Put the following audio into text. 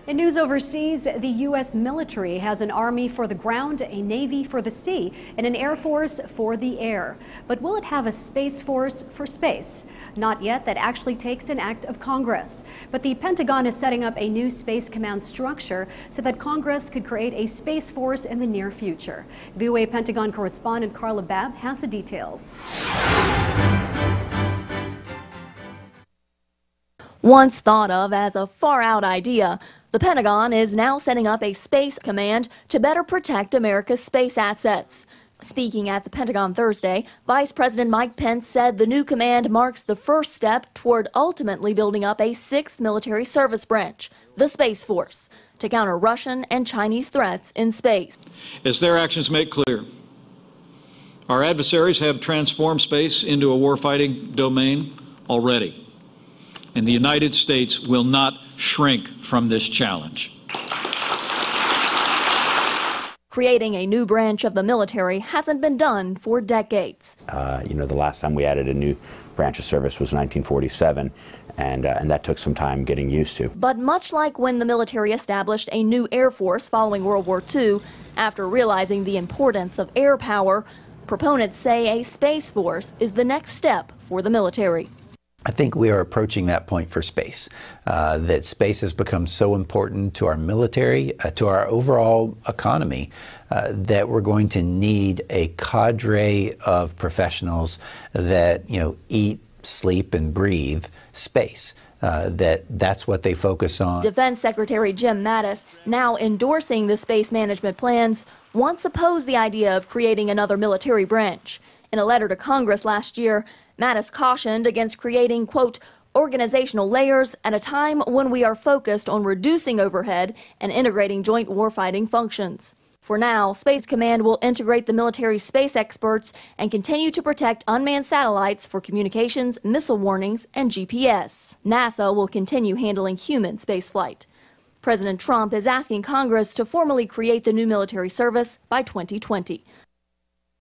In news overseas, the U.S. military has an army for the ground, a navy for the sea, and an air force for the air. But will it have a space force for space? Not yet. That actually takes an act of Congress. But the Pentagon is setting up a new space command structure so that Congress could create a space force in the near future. VOA Pentagon correspondent Carla Babb has the details. Once thought of as a far-out idea, the Pentagon is now setting up a space command to better protect America's space assets. Speaking at the Pentagon Thursday, Vice President Mike Pence said the new command marks the first step toward ultimately building up a sixth military service branch, the Space Force, to counter Russian and Chinese threats in space. As their actions make clear, our adversaries have transformed space into a warfighting domain already. And the United States will not shrink from this challenge. Creating a new branch of the military hasn't been done for decades. The last time we added a new branch of service was 1947, and that took some time getting used to. But much like when the military established a new Air Force following World War II, after realizing the importance of air power, proponents say a Space Force is the next step for the military. I think we are approaching that point for space, that space has become so important to our military, to our overall economy, that we're going to need a cadre of professionals that, eat, sleep, and breathe space. That's what they focus on. Defense Secretary Jim Mattis, now endorsing the space management plans, once opposed the idea of creating another military branch. In a letter to Congress last year, Mattis cautioned against creating, quote, organizational layers at a time when we are focused on reducing overhead and integrating joint warfighting functions. For now, Space Command will integrate the military's space experts and continue to protect unmanned satellites for communications, missile warnings, and GPS. NASA will continue handling human spaceflight. President Trump is asking Congress to formally create the new military service by 2020.